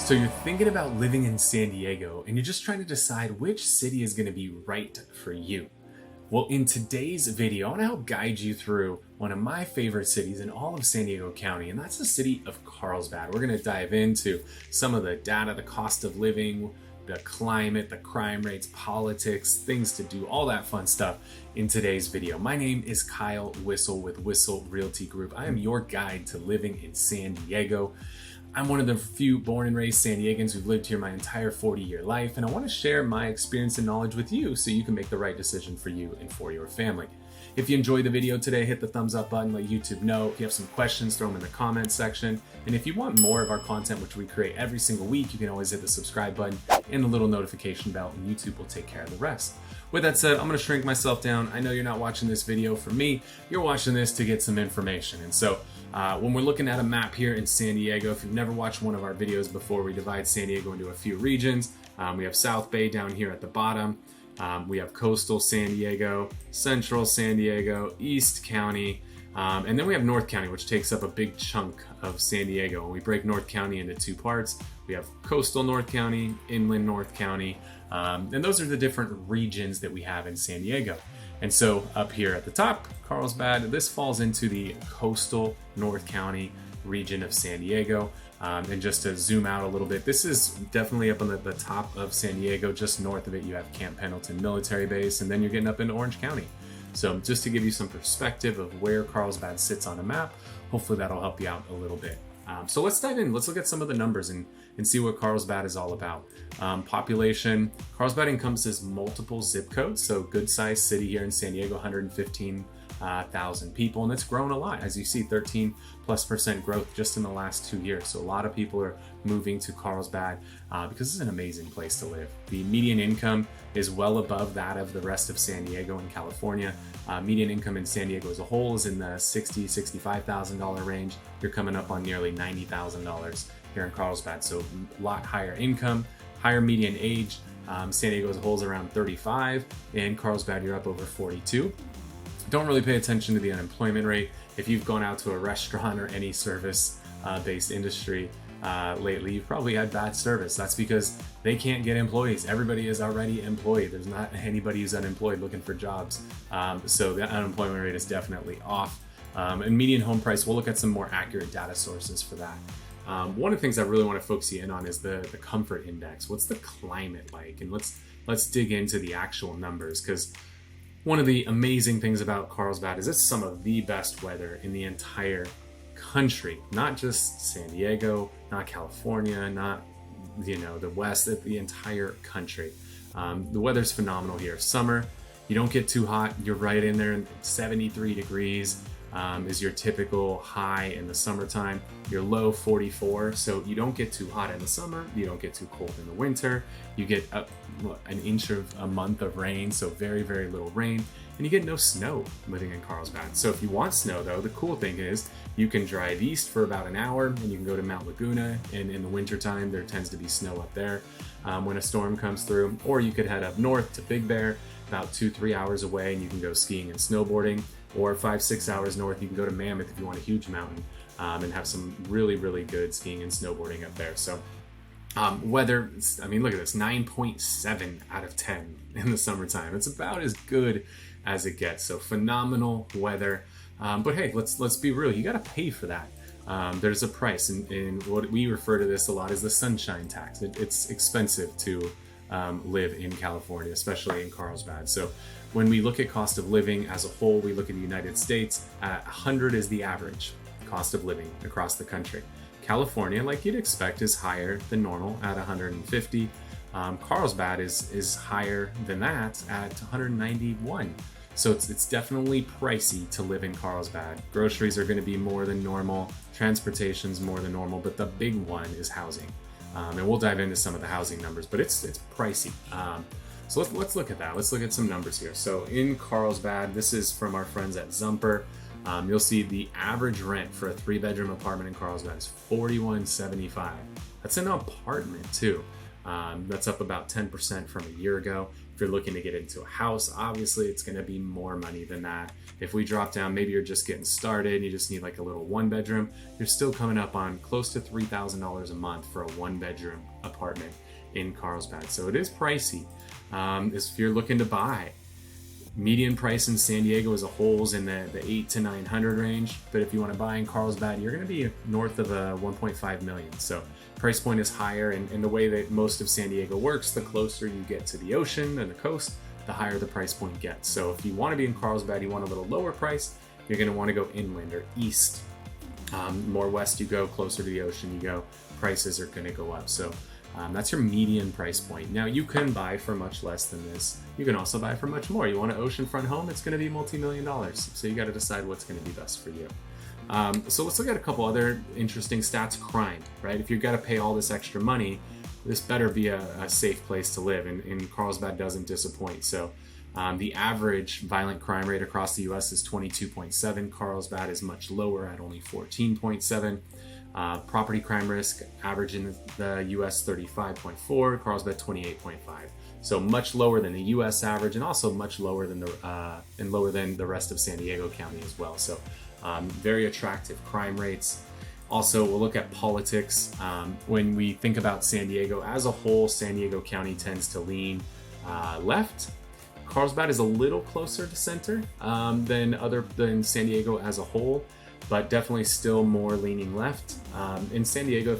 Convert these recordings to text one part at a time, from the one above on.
So you're thinking about living in San Diego and you're just trying to decide which city is going to be right for you. Well, in today's video, I want to help guide you through one of my favorite cities in all of San Diego County, and that's the city of Carlsbad. We're going to dive into some of the data, the cost of living, the climate, the crime rates, politics, things to do, all that fun stuff in today's video. My name is Kyle Whistle with Whistle Realty Group. I am your guide to living in San Diego. I'm one of the few born and raised San Diegans who've lived here my entire 40-year life, and I want to share my experience and knowledge with you so you can make the right decision for you and for your family. If you enjoyed the video today, hit the thumbs up button, let YouTube know. If you have some questions, throw them in the comments section. And if you want more of our content, which we create every single week, you can always hit the subscribe button and the little notification bell, and YouTube will take care of the rest. With that said, I'm going to shrink myself down. I know you're not watching this video for me. You're watching this to get some information. And so when we're looking at a map here in San Diego, if you've never watched one of our videos before, we divide San Diego into a few regions. We have South Bay down here at the bottom. We have coastal San Diego, central San Diego, East County, and then we have North County, which takes up a big chunk of San Diego. And we break North County into two parts. We have coastal North County, inland North County, and those are the different regions that we have in San Diego. And so up here at the top, Carlsbad, this falls into the coastal North County region of San Diego. And just to zoom out a little bit, this is definitely up on the top of San Diego. Just north of it, you have Camp Pendleton Military Base, and then you're getting up into Orange County. So just to give you some perspective of where Carlsbad sits on a map, hopefully that'll help you out a little bit. So let's dive in. Let's look at some of the numbers and see what Carlsbad is all about. Population, Carlsbad encompasses multiple zip codes, so good sized city here in San Diego, 115,000 people, and it's grown a lot. As you see, 13+% growth just in the last 2 years. So a lot of people are moving to Carlsbad because it's an amazing place to live. The median income is well above that of the rest of San Diego and California. Median income in San Diego as a whole is in the $60,000, $65,000 range. You're coming up on nearly $90,000 here in Carlsbad. So a lot higher income, higher median age. San Diego as a whole is around 35. In Carlsbad, you're up over 42. Don't really pay attention to the unemployment rate. If you've gone out to a restaurant or any service-based industry lately, you've probably had bad service. That's because they can't get employees. Everybody is already employed. There's not anybody who's unemployed looking for jobs. So the unemployment rate is definitely off. And median home price, we'll look at some more accurate data sources for that. One of the things I really want to focus you in on is the comfort index. What's the climate like? And let's dig into the actual numbers, because one of the amazing things about Carlsbad is it's some of the best weather in the entire country, not just San Diego, not California, not the West, the entire country. The weather's phenomenal here. Summer, you don't get too hot. You're right in there. 73 degrees is your typical high in the summertime. Your low 44, so you don't get too hot in the summer. You don't get too cold in the winter. You get an inch of a month of rain, so very, very little rain. And you get no snow living in Carlsbad. So if you want snow, though, the cool thing is you can drive east for about an hour and you can go to Mount Laguna. And in the wintertime, there tends to be snow up there when a storm comes through. Or you could head up north to Big Bear, about 2-3 hours away, and you can go skiing and snowboarding. Or 5-6 hours north, you can go to Mammoth if you want a huge mountain and have some really, really good skiing and snowboarding up there. So weather, I mean, look at this, 9.7 out of 10 in the summertime. It's about as good as it gets. So phenomenal weather. But hey, let's be real. You got to pay for that. There's a price, and what we refer to this a lot as the sunshine tax. It's expensive to live in California, especially in Carlsbad. So when we look at cost of living as a whole, we look at the United States. 100 is the average cost of living across the country. California, like you'd expect, is higher than normal at 150. Carlsbad is higher than that at 191. So it's definitely pricey to live in Carlsbad. Groceries are going to be more than normal. Transportation's more than normal, but the big one is housing. And we'll dive into some of the housing numbers, but it's pricey. So let's look at that. Let's look at some numbers here. So in Carlsbad, this is from our friends at Zumper. You'll see the average rent for a 3-bedroom apartment in Carlsbad is $41.75. That's an apartment too. That's up about 10% from a year ago. If you're looking to get into a house, obviously it's going to be more money than that. If we drop down, maybe you're just getting started and you just need like a little 1-bedroom, you're still coming up on close to $3,000 a month for a 1-bedroom apartment in Carlsbad. So it is pricey. If you're looking to buy, median price in San Diego as a whole is in the 8 to 900 range, but if you want to buy in Carlsbad, you're going to be north of 1.5 million. So price point is higher, and the way that most of San Diego works, the closer you get to the ocean and the coast, the higher the price point gets. So if you want to be in Carlsbad, you want a little lower price, you're going to want to go inland or east. More west you go, closer to the ocean you go, prices are going to go up. So that's your median price point. Now you can buy for much less than this. You can also buy for much more. You want an oceanfront home, it's going to be multi-million dollars. So you got to decide what's going to be best for you. So let's look at a couple other interesting stats. Crime, right? If you've got to pay all this extra money, this better be a safe place to live, and Carlsbad doesn't disappoint. So the average violent crime rate across the US is 22.7. Carlsbad is much lower at only 14.7. Property crime risk average in the US 35.4, Carlsbad 28.5. So much lower than the US average, and also much lower than the rest of San Diego County as well. So very attractive crime rates. Also, we'll look at politics. When we think about San Diego as a whole, San Diego County tends to lean left. Carlsbad is a little closer to center than San Diego as a whole, but definitely still more leaning left. In San Diego,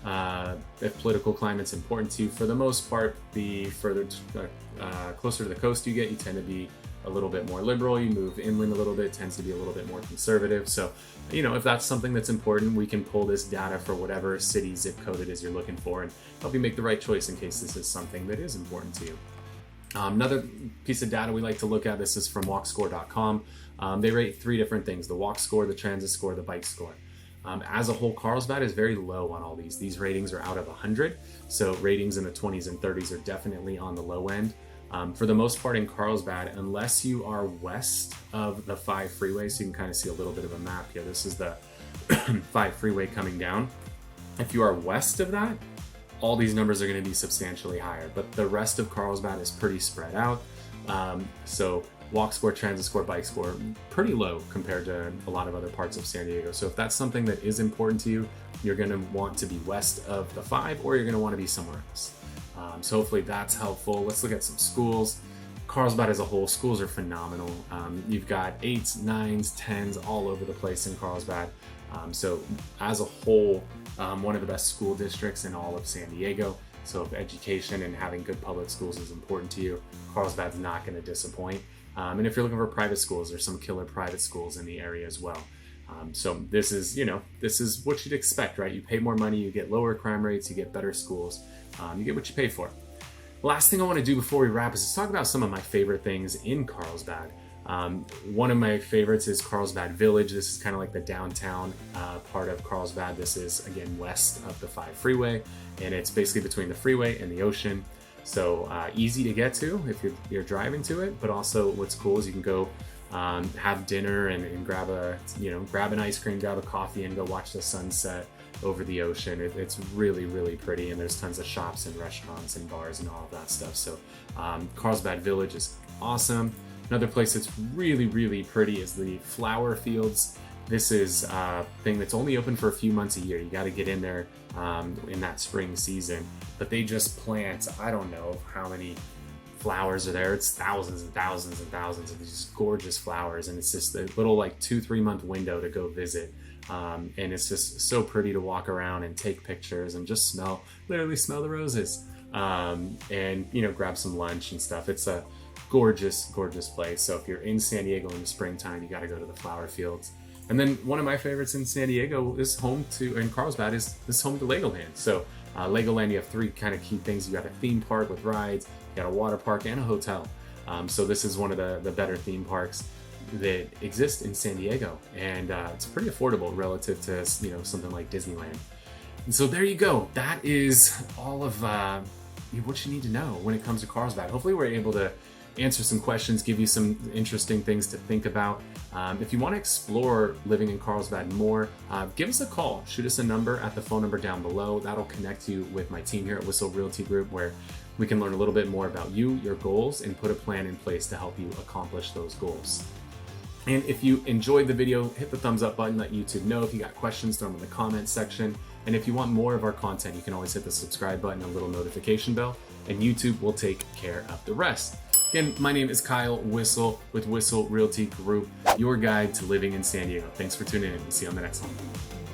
if political climate's important to you, for the most part, the further closer to the coast you get, you tend to be a little bit more liberal. You move inland a little bit, it tends to be a little bit more conservative. So, if that's something that's important, we can pull this data for whatever city zip code it is you're looking for and help you make the right choice in case this is something that is important to you. Another piece of data we like to look at, this is from walkscore.com. They rate 3 different things: the walk score, the transit score, the bike score. As a whole, Carlsbad is very low on all these. These ratings are out of 100, so ratings in the 20s and 30s are definitely on the low end. For the most part in Carlsbad, unless you are west of the 5 freeway, so you can kind of see a little bit of a map here. This is the 5 freeway coming down. If you are west of that, all these numbers are going to be substantially higher, but the rest of Carlsbad is pretty spread out. So walk score, transit score, bike score, pretty low compared to a lot of other parts of San Diego. So if that's something that is important to you, you're going to want to be west of the 5, or you're going to want to be somewhere else. So hopefully that's helpful. Let's look at some schools. Carlsbad as a whole, schools are phenomenal. You've got 8s, 9s, 10s all over the place in Carlsbad. So as a whole, one of the best school districts in all of San Diego. So if education and having good public schools is important to you, Carlsbad's not going to disappoint. And if you're looking for private schools, there's some killer private schools in the area as well. So this is what you'd expect, right? You pay more money, you get lower crime rates, you get better schools, you get what you pay for. Last thing I want to do before we wrap is just talk about some of my favorite things in Carlsbad. One of my favorites is Carlsbad Village. This is kind of like the downtown part of Carlsbad. This is, again, west of the 5 freeway, and it's basically between the freeway and the ocean. So easy to get to if you're driving to it, but also what's cool is you can go have dinner and grab an ice cream, grab a coffee, and go watch the sunset over the ocean. It's really, really pretty, and there's tons of shops and restaurants and bars and all of that stuff. So Carlsbad Village is awesome. Another place that's really, really pretty is the flower fields. This is a thing that's only open for a few months a year. You got to get in there in that spring season. But they just plant, I don't know how many flowers are there. It's thousands and thousands and thousands of these gorgeous flowers. And it's just a little 2-3 month window to go visit. And it's just so pretty to walk around and take pictures and just literally smell the roses. And, grab some lunch and stuff. It's a gorgeous, gorgeous place. So if you're in San Diego in the springtime, you got to go to the flower fields. And then one of my favorites in San Diego in Carlsbad is home to Legoland. So Legoland, you have 3 kind of key things. You got a theme park with rides, you got a water park, and a hotel. So this is one of the better theme parks that exist in San Diego, and it's pretty affordable relative to something like Disneyland. And so there you go. That is all of what you need to know when it comes to Carlsbad. Hopefully we're able to answer some questions, give you some interesting things to think about. If you want to explore living in Carlsbad more, give us a call. Shoot us a number at the phone number down below. That'll connect you with my team here at Whistle Realty Group, where we can learn a little bit more about you, your goals, and put a plan in place to help you accomplish those goals. And if you enjoyed the video, hit the thumbs up button, let YouTube know. If you got questions, throw them in the comments section. And if you want more of our content, you can always hit the subscribe button and a little notification bell, and YouTube will take care of the rest. Again, my name is Kyle Whistle with Whistle Realty Group, your guide to living in San Diego. Thanks for tuning in. We'll see you on the next one.